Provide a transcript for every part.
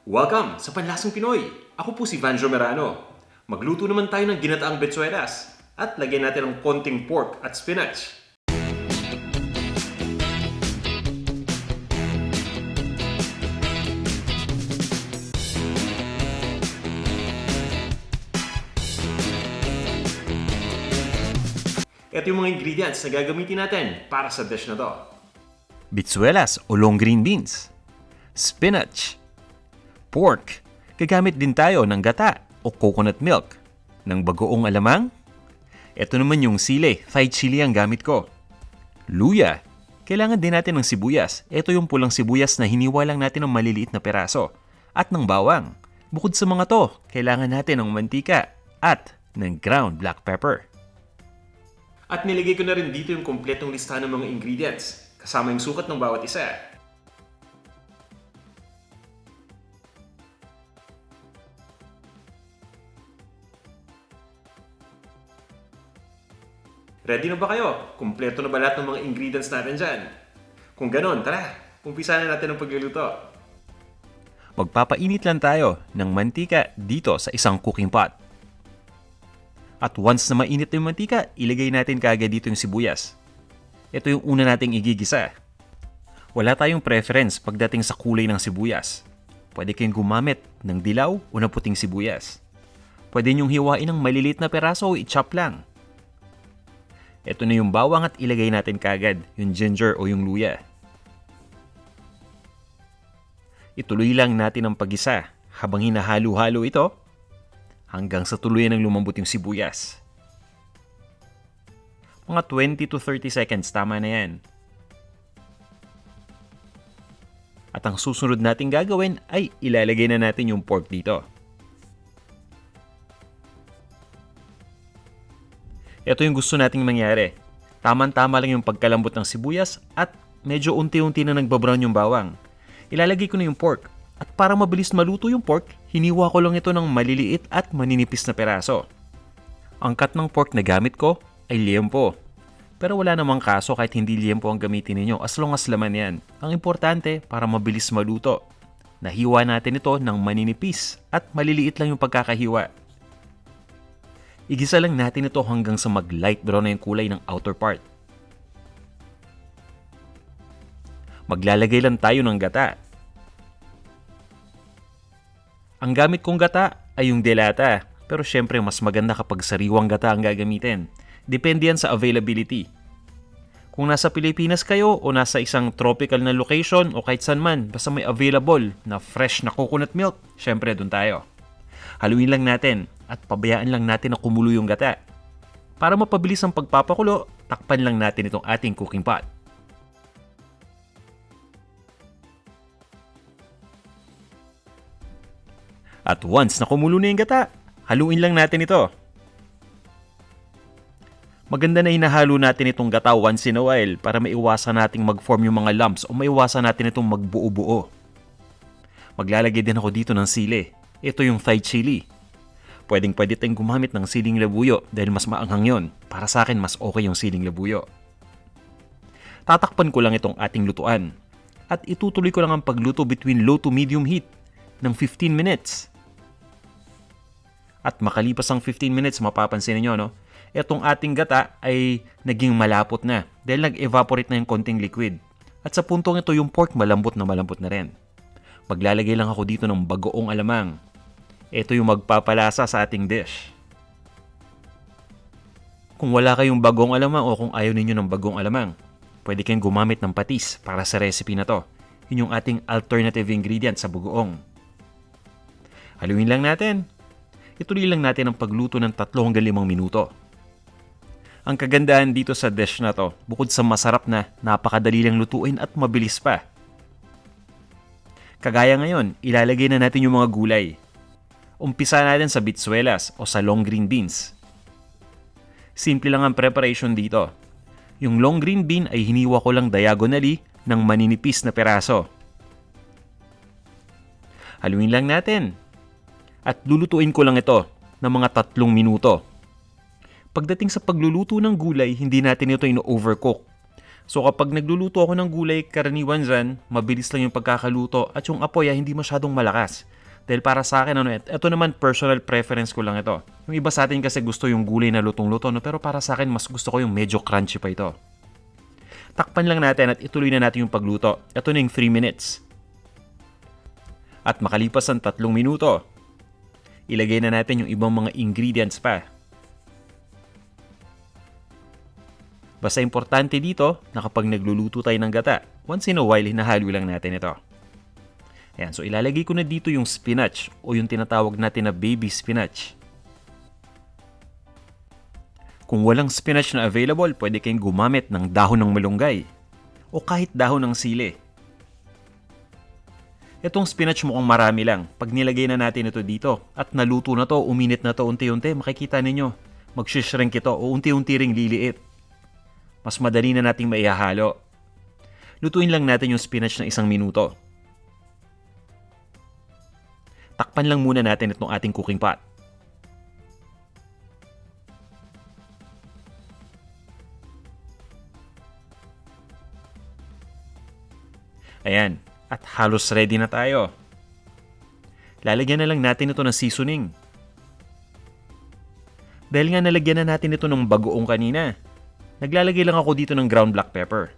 Welcome sa Panlasang Pinoy! Ako po si Vanjo Merano. Magluto naman tayo ng ginataang betsuelas at lagyan natin ng konting pork at spinach. Ito yung mga ingredients na gagamitin natin para sa dish na to. Bitsuelas o long green beans, spinach, pork, gagamit din tayo ng gata o coconut milk, ng bagoong alamang. Ito naman yung sili, Thai chili ang gamit ko. Luya, kailangan din natin ng sibuyas. Ito yung pulang sibuyas na hiniwa lang natin ng maliliit na peraso. At ng bawang. Bukod sa mga to, kailangan natin ng mantika at ng ground black pepper. At nilagay ko na rin dito yung kompletong listahan ng mga ingredients, kasama yung sukat ng bawat isa. Ready na ba kayo? Kumpleto na ba lahat ng mga ingredients natin dyan? Kung ganon, tara, umpisa na natin ang pagluluto. Magpapainit lang tayo ng mantika dito sa isang cooking pot. At once na mainit na yung mantika, ilagay natin kaagad dito yung sibuyas. Ito yung una nating igigisa. Wala tayong preference pagdating sa kulay ng sibuyas. Pwede kayong gumamit ng dilaw o na puting sibuyas. Pwede nyong hiwain ng maliliit na peraso o i-chop lang. Ito na yung bawang at ilagay natin kaagad yung ginger o yung luya. Ituloy lang natin ang paggisa habang hinahalo-halo ito hanggang sa tuluyan ng lumambot yung sibuyas. Mga 20 to 30 seconds, tama na yan. At ang susunod nating gagawin ay ilalagay na natin yung pork dito. Ito yung gusto nating mangyari. Tama-tama lang yung pagkalambot ng sibuyas at medyo unti-unti na nagbabrown yung bawang. Ilalagay ko na yung pork. At para mabilis maluto yung pork, hiniwa ko lang ito ng maliliit at maninipis na peraso. Ang cut ng pork na gamit ko ay liempo. Pero wala namang kaso kahit hindi liempo ang gamitin ninyo as long as laman yan. Ang importante para mabilis maluto. Nahiwa natin ito ng maninipis at maliliit lang yung pagkakahiwa. Igisa lang natin ito hanggang sa mag-light brown na yung kulay ng outer part. Maglalagay lang tayo ng gata. Ang gamit kong gata ay yung delata, pero syempre mas maganda kapag sariwang gata ang gagamitin. Depende yan sa availability. Kung nasa Pilipinas kayo o nasa isang tropical na location o kahit saan man, basta may available na fresh na coconut milk, syempre dun tayo. Haluin lang natin at pabayaan lang natin na kumulo yung gata. Para mapabilis ang pagpapakulo, takpan lang natin itong ating cooking pot. At once na kumulo na yung gata, haluin lang natin ito. Maganda na hinahalo natin itong gata once in a while para maiwasan nating mag-form yung mga lumps o maiwasan natin itong magbuo-buo. Maglalagay din ako dito ng sili. Ito yung Thai chili. Pwede tayong gumamit ng siling labuyo dahil mas maanghang yon. Para sa akin, mas okay yung siling labuyo. Tatakpan ko lang itong ating lutuan. At itutuloy ko lang ang pagluto between low to medium heat ng 15 minutes. At makalipas ang 15 minutes, mapapansin niyo, no? Itong ating gata ay naging malapot na dahil nag-evaporate na yung konting liquid. At sa puntong ito, yung pork malambot na rin. Maglalagay lang ako dito ng bagoong alamang. Ito yung magpapalasa sa ating dish. Kung wala kayong bagong alamang o kung ayaw ninyo ng bagong alamang, pwede kayong gumamit ng patis para sa recipe na to. Yun yung ating alternative ingredient sa bagoong. Haluin lang natin. Ituloy lang natin ang pagluto ng 3 hanggang 5 minuto. Ang kagandahan dito sa dish na to, bukod sa masarap na, napakadali lang lutuin at mabilis pa. Kagaya ngayon, ilalagay na natin yung mga gulay. Umpisa natin sa bitsuelas o sa long green beans. Simple lang ang preparation dito. Yung long green bean ay hiniwa ko lang diagonally ng maninipis na peraso. Haluin lang natin. At lulutuin ko lang ito ng mga 3 minuto. Pagdating sa pagluluto ng gulay, hindi natin ito ino-overcook. So kapag nagluluto ako ng gulay, karaniwan dyan, mabilis lang yung pagkakaluto at yung apoy ay hindi masyadong malakas. Dahil para sa akin, ito naman personal preference ko lang ito. Yung iba sa atin kasi gusto yung gulay na lutong-luto, no? Pero para sa akin, mas gusto ko yung medyo crunchy pa ito. Takpan lang natin at ituloy na natin yung pagluto. Ito na yung 3 minutes. At makalipas ang 3 minuto, ilagay na natin yung ibang mga ingredients pa. Basta importante dito na kapag nagluluto tayo ng gata, once in a while, hinahalo lang natin ito. Ayan, so ilalagay ko na dito yung spinach o yung tinatawag natin na baby spinach. Kung walang spinach na available, pwede kayong gumamit ng dahon ng malunggay o kahit dahon ng sili. Itong spinach mukhang marami lang. Pag nilagay na natin ito dito at naluto na to, uminit na to unti-unti, makikita ninyo, mag-shrink ito o unti-unti ring liliit. Mas madali na nating maihahalo. Lutuin lang natin yung spinach na 1 minuto. Takpan lang muna natin itong ating cooking pot. Ayan, at halos ready na tayo. Lalagyan na lang natin ito ng seasoning. Dahil nga nalagyan na natin ito ng bagoong kanina, naglalagay lang ako dito ng ground black pepper.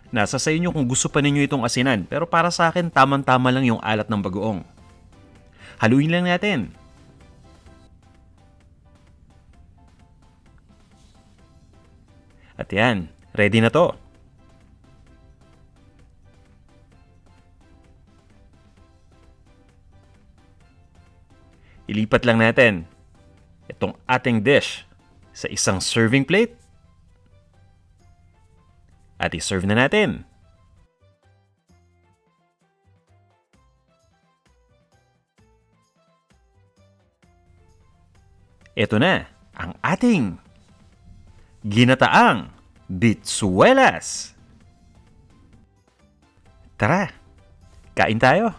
Nasa sa inyo kung gusto pa ninyo itong asinan, pero para sa akin tamang-tama lang yung alat ng bagoong. Haluin lang natin. At yan, ready na to. Ilipat lang natin itong ating dish sa isang serving plate at i-serve na natin. Ito na ang ating ginataang bitsuelas. Tara, kain tayo.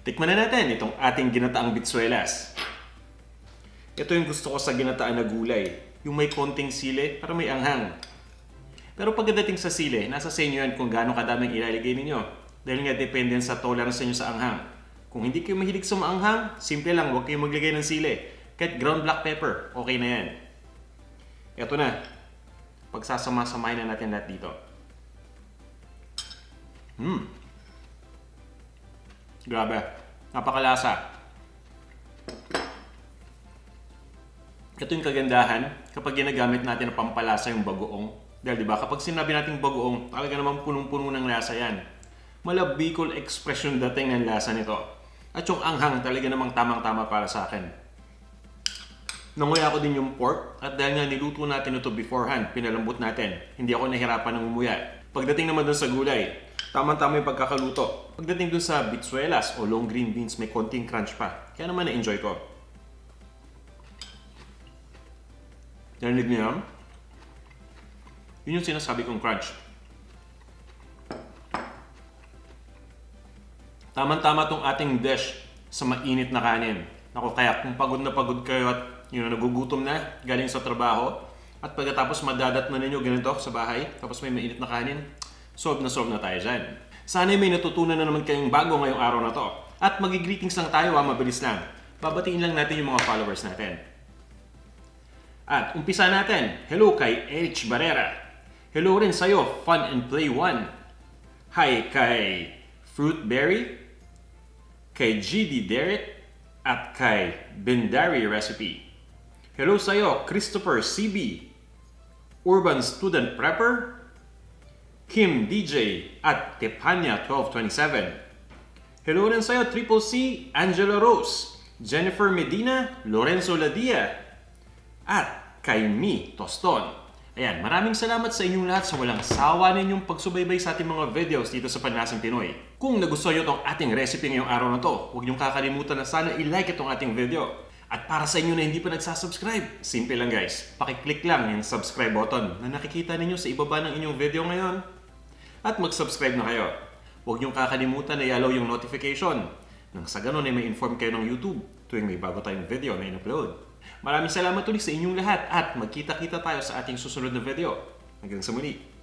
Tikman na natin itong ating ginataang bitsuelas. Ito yung gusto ko sa ginataan na gulay. Yung may konting sili para may anghang. Pero pagdating sa sili, nasa sa inyo yan kung gaano kadaming ilalagay ninyo. Dahil nga depende sa tolerance niyo sa anghang. Kung hindi kayo mahilig sa maanghang, simple lang, huwag kayong maglagay ng sili. Kahit ground black pepper, okay na yan. Ito na. Pagsasama-samahin na natin lahat dito. Grabe. Napakalasa. Ito yung kagandahan kapag ginagamit natin na pampalasa yung bagoong. Dahil diba, kapag sinabi natin bagoong, talaga naman punong-puno ng lasa yan. Malabikol expression dating ng lasa nito. At yung anghang talaga namang tamang-tama para sa akin. Nanguya ko din yung pork at dahil nga niluto natin ito beforehand, pinalambot natin. Hindi ako nahirapan ng umuya. Pagdating naman dun sa gulay, tamang-tama yung pagkakaluto. Pagdating dun sa bitsuelas o long green beans, may konting crunch pa. Kaya naman na-enjoy ko. Narinig niyo yan? Yun yung sinasabi kong crunch. Tama-tama tong ating dish sa mainit na kanin. Naku, kaya kung pagod na pagod kayo at nagugutom na galing sa trabaho at pagkatapos madadat na ninyo ganito sa bahay tapos may mainit na kanin, solve na tayo dyan. Sana may natutunan na naman kayong bago ngayong araw na to. At magigreetings lang tayo, mabilis lang. Babatiin lang natin yung mga followers natin. At umpisa natin. Hello kay Erich Barrera. Hello rin sa'yo, Fun and Play 1. Hi kay Fruitberry, kay GD Derek, at kay Bendari Recipe. Hello sa'yo, Christopher CB, Urban Student Prepper, Kim DJ, at Tepanya 1227. Hello rin sa'yo, Triple C, Angela Rose, Jennifer Medina, Lorenzo Ladia, at kay Mi Toston. Ayan, maraming salamat sa inyong lahat sa walang sawa ninyong pagsubaybay sa ating mga videos dito sa Panlasang Pinoy. Kung nagustuhan nyo itong ating recipe ngayong araw na to, huwag nyong kakalimutan na sana i-like itong ating video. At para sa inyo na hindi pa nagsasubscribe, simple lang guys, pakiclick lang yung subscribe button na nakikita ninyo sa ibaba ng inyong video ngayon. At mag-subscribe na kayo. Huwag nyong kakalimutan na i-allow yung notification. Nang sa ganun ay may inform kayo ng YouTube tuwing may bago tayong video na in-upload. Maraming salamat ulit sa inyong lahat at magkita-kita tayo sa ating susunod na video. Hanggang sa muli.